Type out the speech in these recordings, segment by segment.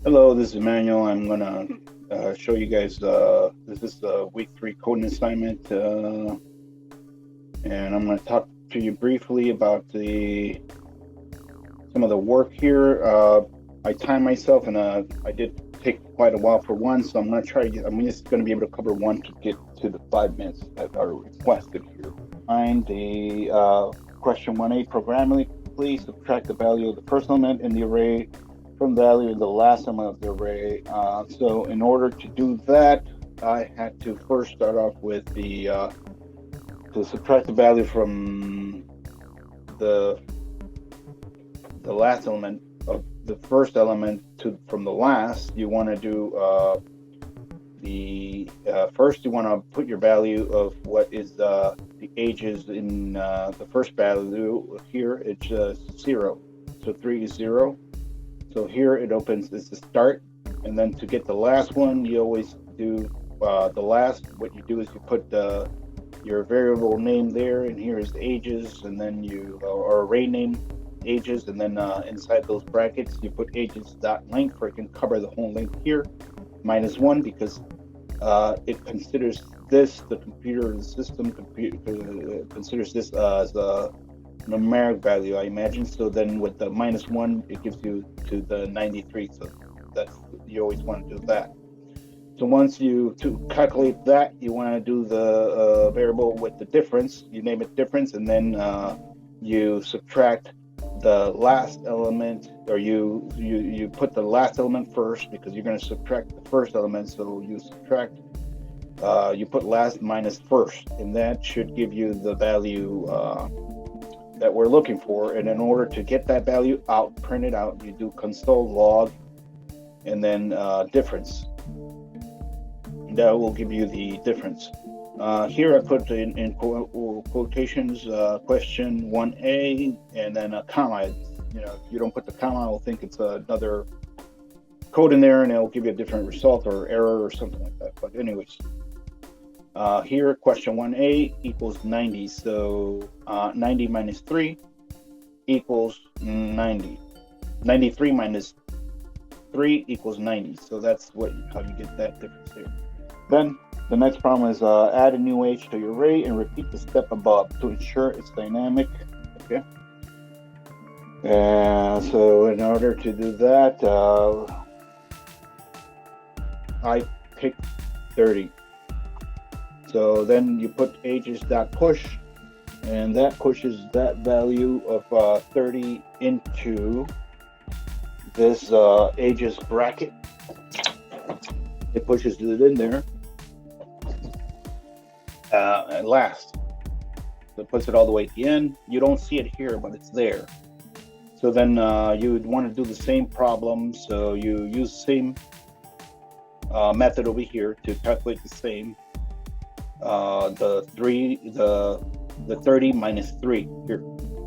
Hello, this is Emmanuel. I'm gonna show you guys. This is the week 3 coding assignment, and I'm gonna talk to you briefly about the some of the work here. I timed myself, and I did take quite a while for one, so I'm gonna try to get. I'm just gonna be able to cover one to get to the 5 minutes that are requested here. Find the question 1A programmatically subtract the value of the first element in the array from the value of the last element of the array. So in order to do that, I had to first start off with the to subtract the value from the the last element of the first element to from the last. You want to do the first you want to put your value of what is the ages in the first value. Here it's 0, so 3 is 0. So here it opens is the start, and then to get the last one, you always do the last. What you do is you put your variable name there, and here is the ages, and then you or array name ages, and then inside those brackets you put ages dot length, where it can cover the whole length here, -1 because it considers this the computer the system considers this as a numeric value, I imagine. So then with the -1, it gives you to the 93. So that's you always want to do that. So once you to calculate that, you want to do the variable with the difference. You name it difference, and then you subtract the last element, or you put the last element first because you're going to subtract the first element. So you subtract you put last minus first, and that should give you the value that we're looking for. And in order to get that value out, print it out, you do console log and then difference. That will give you the difference. Here I put in quotations question 1A and then a comma. You know, if you don't put the comma, I'll think it's another code in there and it'll give you a different result or error or something like that. But anyways, here question 1A equals 90. So 90 minus 3 equals 90. 93 minus 3 equals 90. So that's how you get that difference there. Then the next problem is add a new age to your array and repeat the step above to ensure it's dynamic. Okay. So in order to do that, I picked 30. So then you put ages dot push, and that pushes that value of 30 into this ages bracket. It pushes it in there at last. So it puts it all the way at the end. You don't see it here, but it's there. So then you would want to do the same problem. So you use the same method over here to calculate the same. The 30 minus 3 here.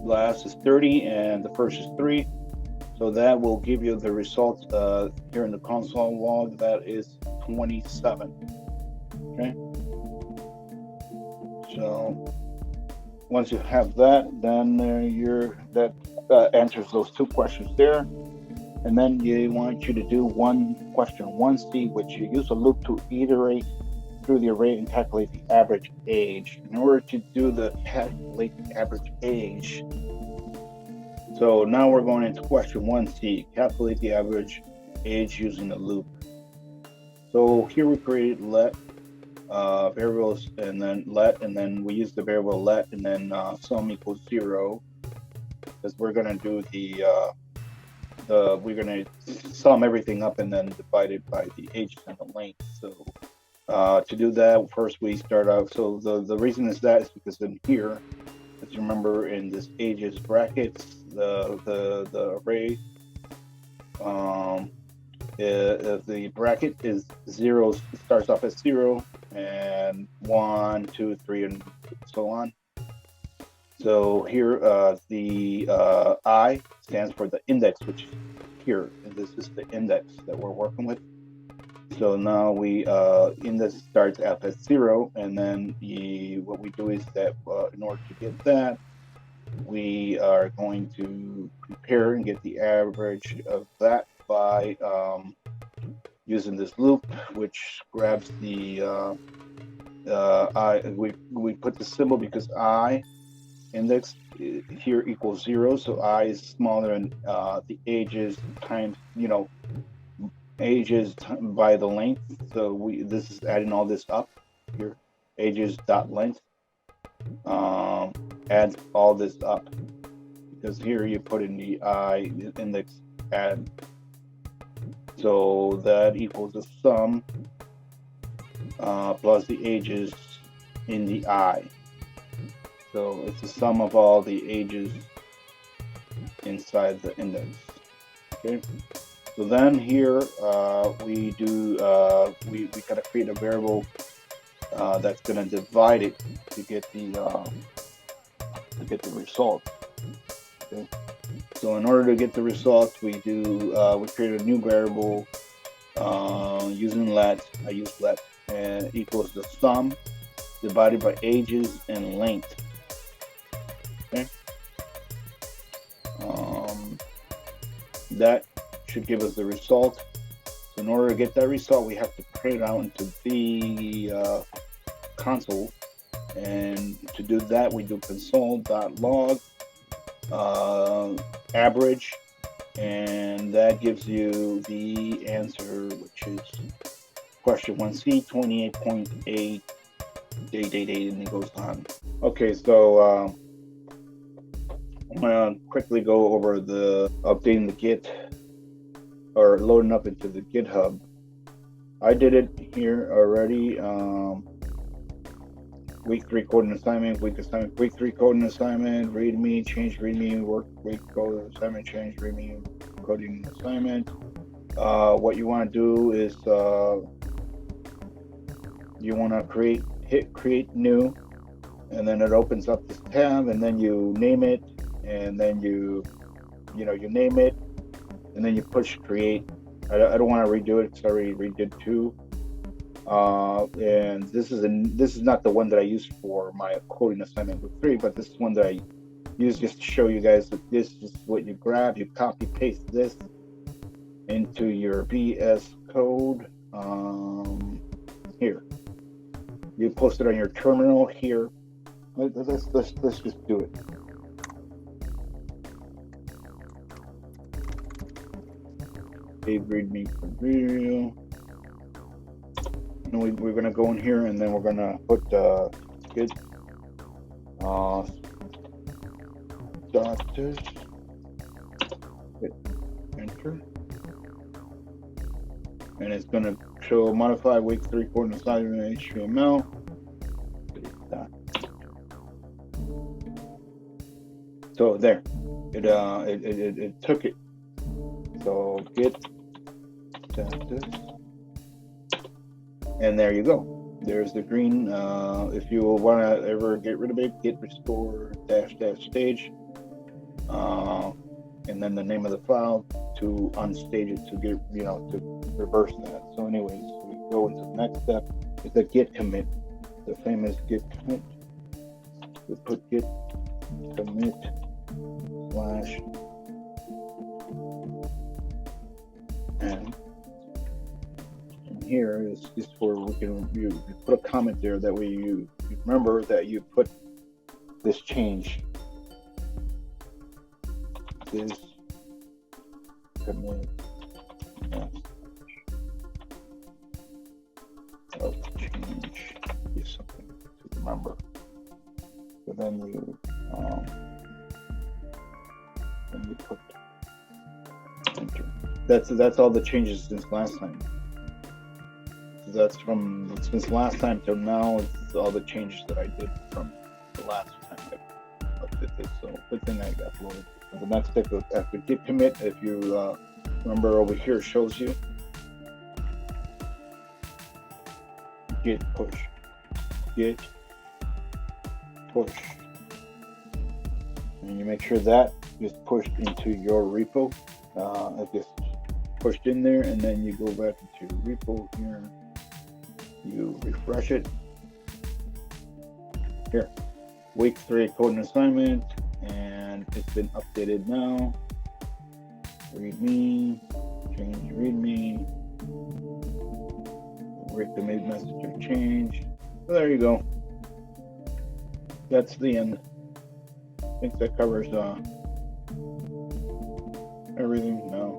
Last is 30 and the first is 3. So that will give you the result here in the console log. That is 27. Okay. So once you have that, then that answers those two questions there. And then you want you to do question 1C, which you use a loop to iterate through the array and calculate the average age. In order to do the calculate the average age, so now we're going into question 1C, calculate the average age using a loop. So here we created let variables and then we use the variable let and then sum equals 0, because we're going to do we're going to sum everything up and then divide it by the ages and the length. So to do that, first we start out. So the reason is that is because in here, as you remember, in this ages brackets, the array, the bracket is 0, starts off as 0, and 1, 2, 3, and so on. So here, the I stands for the index, which is here, and this is the index that we're working with. So now we index starts out as 0, and then what we do is that in order to get that, we are going to compare and get the average of that by using this loop, which grabs the I. We put the symbol because I index here equals 0, so I is smaller than the ages times, ages by the length. So this is adding all this up here. Ages dot length adds all this up, because here you put in the I index add, so that equals the sum plus the ages in the I. So it's the sum of all the ages inside the index. Okay. So then here we gotta create a variable that's gonna divide it to get the result. Okay. So in order to get the result, we create a new variable using let. I use let, and equals the sum divided by ages and length. Okay. That should give us the result. So in order to get that result, we have to print it out into the console, and to do that, we do console.log average, and that gives you the answer, which is question 1C 28.8 date, and it goes on. Okay, so I'm gonna quickly go over the updating the Git, or loading up into the GitHub. I did it here already. Week 3 coding assignment, week 3 coding assignment, readme, change readme, work week code assignment, change readme, coding assignment. What you want to do is you want to hit create new, and then it opens up this tab, and then you name it, and then you name it, and then you push create. I don't want to redo it because I already redid 2. And this is not the one that I used for my coding assignment with 3, but this is one that I use just to show you guys that this is what you grab. You copy paste this into your VS Code. Here, you post it on your terminal here. Let's just do it. Save readme for real. And we're going to go in here, and then we're going to put git status, hit enter, and it's going to show modify week 3 coding assignment HTML. So there, it took it. So git status. And there you go. There's the green. If you want to ever get rid of it, git restore --stage, and then the name of the file to unstage it, to get to reverse that. So, anyways, we go into the next step. It's the git commit, the famous git commit. We put git commit / and here is where we can you put a comment there, that way you remember that you put this change, this commit of change is something to remember. So then you put enter. That's all the changes since last time. That's since last time till now. It's all the changes that I did from the last time I did this. So good thing I got uploaded. The next step after git commit, if you remember over here, shows you git push, and you make sure that is pushed into your repo. It gets pushed in there, and then you go back into repo here. You refresh it. Here, week 3 coding assignment, and it's been updated now. Readme, change readme. Write the made message of change. So there you go. That's the end. I think that covers everything now.